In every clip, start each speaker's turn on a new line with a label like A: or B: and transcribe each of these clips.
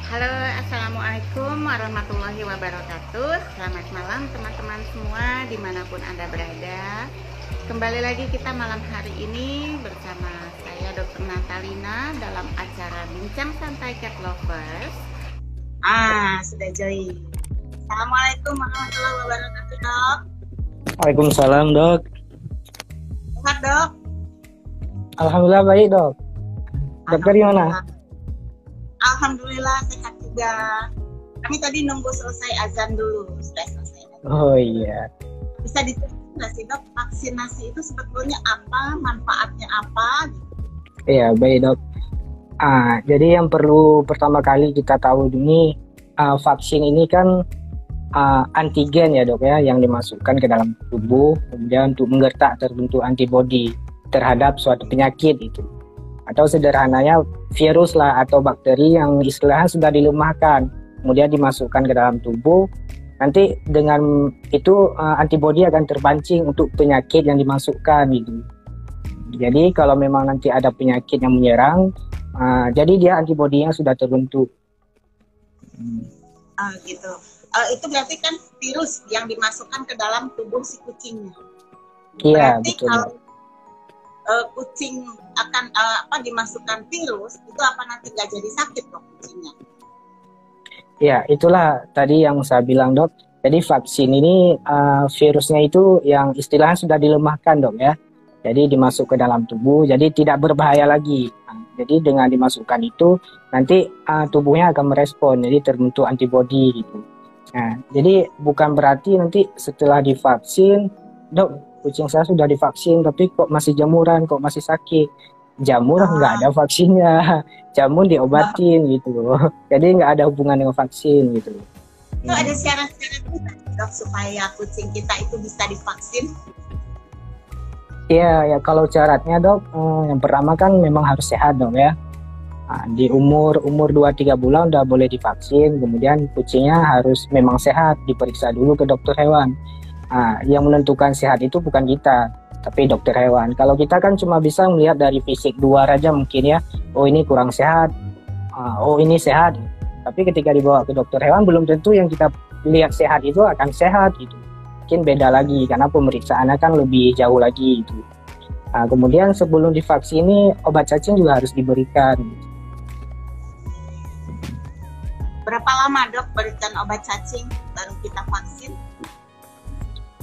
A: Halo, Assalamualaikum warahmatullahi wabarakatuh. Selamat malam teman-teman semua dimanapun Anda berada. Kembali lagi kita malam hari ini bersama saya Dr. Natalina dalam acara Bincang Santai Cat Lovers. Sudah join. Assalamualaikum warahmatullahi wabarakatuh, Dok.
B: Waalaikumsalam, Dok.
A: Sehat, Dok?
B: Alhamdulillah baik, Dok. Dokter gimana?
A: Alhamdulillah sehat juga. Kami tadi nunggu selesai azan dulu. Sudah selesai azan.
B: Oh iya.
A: Bisa diceritakan nggak sih, Dok, vaksinasi itu sebetulnya apa, manfaatnya apa?
B: Iya, baik, Dok. Jadi yang perlu pertama kali kita tahu ini, vaksin ini kan antigen ya, Dok ya, yang dimasukkan ke dalam tubuh kemudian untuk menggertak terbentuk antibodi terhadap suatu penyakit itu. Atau sederhananya virus lah atau bakteri yang istilahnya sudah dilemahkan kemudian dimasukkan ke dalam tubuh, nanti dengan itu antibodi akan terpancing untuk penyakit yang dimasukkan gitu. Jadi kalau memang nanti ada penyakit yang menyerang, jadi dia antibodinya sudah terbentuk.
A: Gitu. Itu berarti kan virus yang dimasukkan ke dalam tubuh si kucingnya.
B: Iya,
A: berarti
B: betul.
A: Kalau kucing akan dimasukkan virus, itu apa nanti nggak jadi sakit, Dok, kucingnya?
B: Ya, itulah tadi yang saya bilang, Dok. Jadi vaksin ini virusnya itu yang istilahnya sudah dilemahkan, Dok ya. Jadi dimasuk ke dalam tubuh, jadi tidak berbahaya lagi. Jadi dengan dimasukkan itu nanti tubuhnya akan merespon, jadi terbentuk antibodi gitu. Nah, jadi bukan berarti nanti setelah divaksin, Dok, kucing saya sudah divaksin tapi kok masih jamuran, kok masih sakit. Jamur nggak ada vaksinnya, jamur diobatin gitu loh. Jadi nggak ada hubungan dengan vaksin gitu loh.
A: Itu ada syarat-syarat juga, Dok, supaya kucing kita itu bisa divaksin?
B: Iya, ya kalau syaratnya, Dok, yang pertama kan memang harus sehat, Dok ya. Di umur 2-3 bulan udah boleh divaksin, kemudian kucingnya harus memang sehat, diperiksa dulu ke dokter hewan. Yang menentukan sehat itu bukan kita, tapi dokter hewan. Kalau kita kan cuma bisa melihat dari fisik luar aja mungkin ya, oh ini kurang sehat, oh ini sehat. Tapi ketika dibawa ke dokter hewan belum tentu yang kita lihat sehat itu akan sehat gitu. Mungkin beda lagi karena pemeriksaannya kan lebih jauh lagi gitu. Kemudian sebelum divaksin ini obat cacing juga harus diberikan.
A: Berapa lama, Dok, berikan obat cacing baru kita vaksin?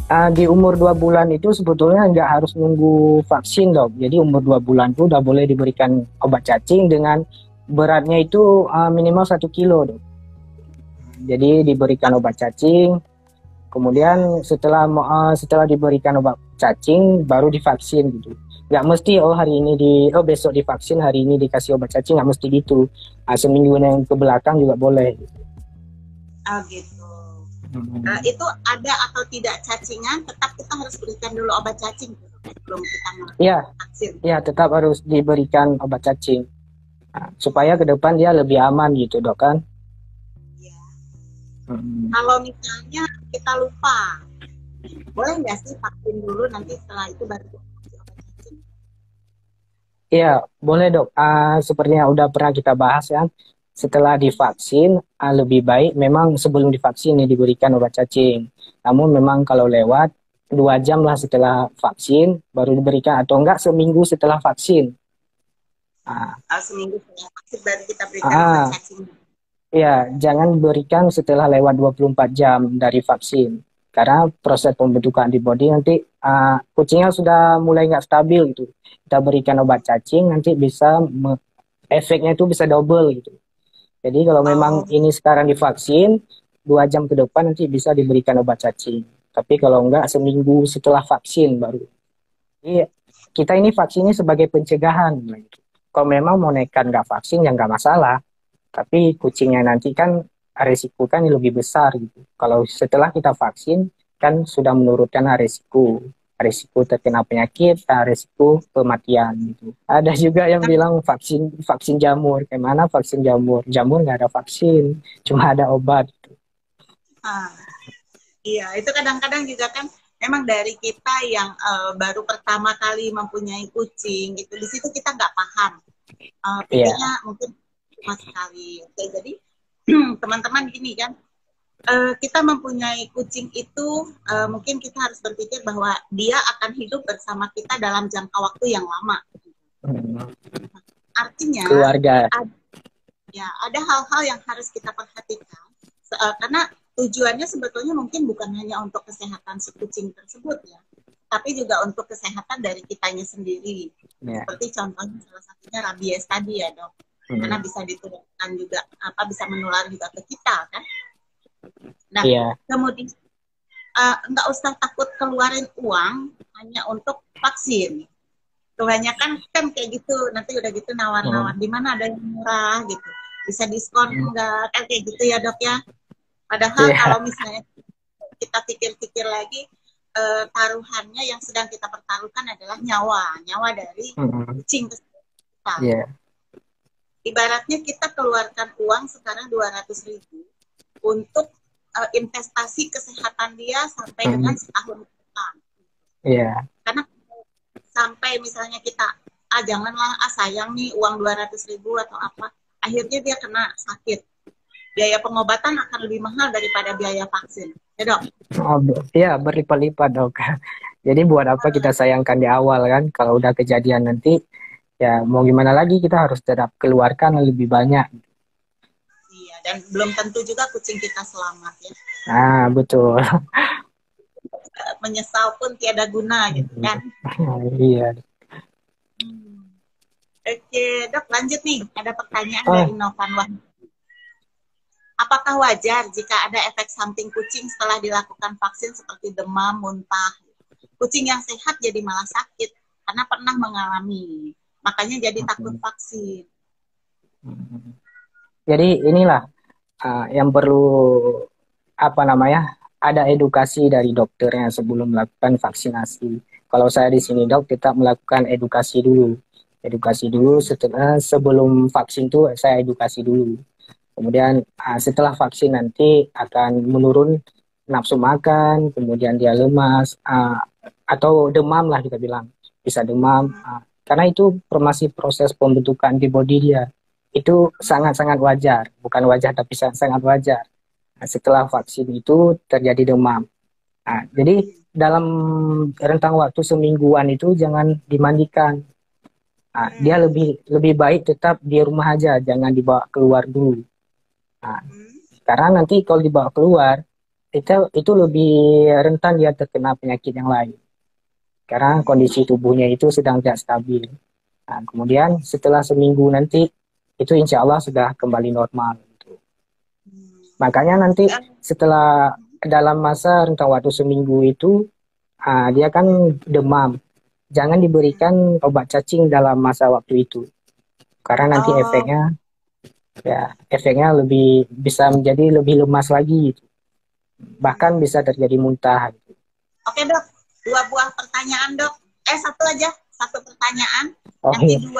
B: Di umur 2 bulan itu sebetulnya nggak harus nunggu vaksin, Dok. Jadi umur 2 bulan itu udah boleh diberikan obat cacing dengan beratnya itu minimal 1 kilo, Dok. Jadi diberikan obat cacing, kemudian setelah diberikan obat cacing baru divaksin gitu. Nggak mesti hari ini besok divaksin, hari ini dikasih obat cacing, nggak mesti gitu. Seminggu yang ke belakang juga boleh.
A: Gitu. Itu ada atau tidak cacingan, tetap kita harus berikan dulu obat cacing sebelum kita vaksin.
B: Iya, tetap harus diberikan obat cacing supaya ke depan dia lebih aman gitu, Dok kan.
A: Iya. Kalau misalnya kita lupa, boleh nggak sih vaksin dulu, nanti setelah itu baru dikasih obat cacing?
B: Iya, boleh, Dok. Sepertinya udah pernah kita bahas ya. Setelah divaksin, lebih baik memang sebelum divaksin diberikan obat cacing. Namun memang kalau lewat 2 jam lah setelah vaksin baru diberikan, atau enggak seminggu setelah vaksin.
A: Seminggu setelah vaksin baru kita berikan obat cacing.
B: Iya, jangan berikan setelah lewat 24 jam dari vaksin. Karena proses pembentukan antibodi nanti kucingnya sudah mulai nggak stabil gitu. Kita berikan obat cacing nanti bisa efeknya itu bisa double gitu. Jadi kalau memang ini sekarang divaksin, 2 jam ke depan nanti bisa diberikan obat cacing. Tapi kalau enggak seminggu setelah vaksin baru. Jadi kita ini vaksinnya sebagai pencegahan. Kalau memang mau nekat nggak vaksin ya nggak masalah. Tapi kucingnya nanti kan resiko kan lebih besar gitu. Kalau setelah kita vaksin kan sudah menurunkan resiko terkena penyakit, resiko kematian gitu. Ada juga yang bilang vaksin jamur. Gimana vaksin jamur? Jamur nggak ada vaksin, cuma ada obat. Gitu.
A: Iya, itu kadang-kadang juga kan memang dari kita yang baru pertama kali mempunyai kucing gitu, di situ kita nggak paham. Pikirnya mungkin cuma sekali. Oke, jadi teman-teman gini kan, kita mempunyai kucing itu mungkin kita harus berpikir bahwa dia akan hidup bersama kita dalam jangka waktu yang lama. Artinya
B: Keluarga.
A: ada hal-hal yang harus kita perhatikan karena tujuannya sebetulnya mungkin bukan hanya untuk kesehatan si kucing tersebut ya, tapi juga untuk kesehatan dari kitanya sendiri. Seperti contohnya salah satunya rabies tadi ya dok, karena bisa diturunkan juga bisa menular juga ke kita kan. Nah, kemudian nggak usah takut keluarin uang hanya untuk vaksin. Kebanyakan kan kayak gitu, nanti udah gitu nawar-nawar, di mana ada yang murah gitu, bisa diskon enggak, kan kayak gitu ya dok ya. Padahal kalau misalnya kita pikir-pikir lagi, taruhannya yang sedang kita pertaruhkan adalah nyawa dari kucing kita. Ibaratnya kita keluarkan uang sekarang 200.000 untuk investasi kesehatan dia sampai dengan setahun ke depan. Karena sampai misalnya kita janganlah sayang nih uang 200.000 atau apa, akhirnya dia kena sakit, biaya pengobatan akan lebih mahal daripada biaya vaksin ya dok.
B: Iya, berlipat-lipat dok. Jadi buat apa kita sayangkan di awal kan, kalau udah kejadian nanti ya mau gimana lagi, kita harus tetap keluarkan lebih banyak.
A: Dan belum tentu juga kucing kita selamat ya.
B: Betul.
A: Menyesal pun tiada guna gitu kan.
B: Iya.
A: Oke dok, lanjut nih, ada pertanyaan dari Novan Wahyu. Apakah wajar jika ada efek samping kucing setelah dilakukan vaksin seperti demam, muntah? Kucing yang sehat jadi malah sakit karena pernah mengalami, makanya jadi takut vaksin.
B: Jadi inilah yang perlu ada edukasi dari dokternya sebelum melakukan vaksinasi. Kalau saya di sini dok, kita melakukan edukasi dulu sebelum vaksin tuh saya edukasi dulu. Kemudian setelah vaksin nanti akan menurun nafsu makan, kemudian dia lemas atau demam lah kita bilang, bisa demam karena itu masih proses pembentukan antibodi dia. Itu sangat-sangat wajar, bukan wajar tapi sangat wajar. Setelah vaksin itu terjadi demam. Jadi dalam rentang waktu semingguan itu jangan dimandikan. Dia lebih baik tetap di rumah aja, jangan dibawa keluar dulu. Karena nanti kalau dibawa keluar itu lebih rentan dia terkena penyakit yang lain. Karena kondisi tubuhnya itu sedang tidak stabil. Kemudian setelah seminggu nanti itu insya Allah sudah kembali normal. Makanya nanti setelah dalam masa rentang waktu seminggu itu dia kan demam, jangan diberikan obat cacing dalam masa waktu itu, karena nanti efeknya lebih bisa menjadi lebih lemas lagi, bahkan bisa terjadi muntah.
A: Oke dok, 2 buah pertanyaan dok, satu pertanyaan, nanti 2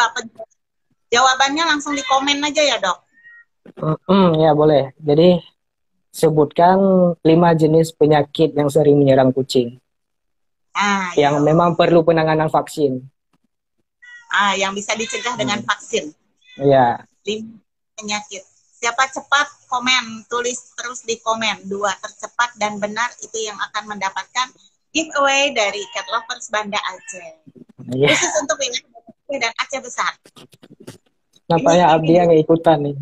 A: jawabannya langsung di komen aja ya dok.
B: Ya boleh. Jadi sebutkan 5 jenis penyakit yang sering menyerang kucing. Yang memang perlu penanganan vaksin.
A: Yang bisa dicegah dengan vaksin.
B: Iya.
A: 5 penyakit. Siapa cepat komen, tulis terus di komen. 2 tercepat dan benar itu yang akan mendapatkan giveaway dari Cat Lovers Banda Aceh. Khusus untuk wilayah dan Aceh besar.
B: Nampaknya Abdi yang ikutan nih.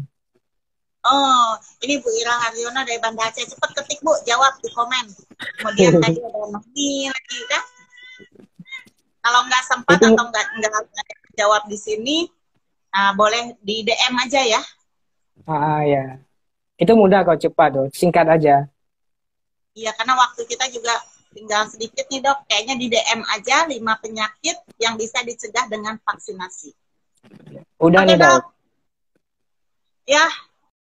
A: Ini Bu Ira Haryono dari Banda Aceh. Cepet ketik Bu, jawab di komen. Kemudian tadi ada Mahdi lagi kan. Kalau nggak sempat atau nggak jawab di sini, boleh di DM aja ya.
B: Ya. Itu mudah kok, cepat tuh, singkat aja.
A: Iya, karena waktu kita juga tinggal sedikit nih dok. Kayaknya di DM aja 5 penyakit yang bisa dicegah dengan vaksinasi.
B: Udah nih dok.
A: Ya.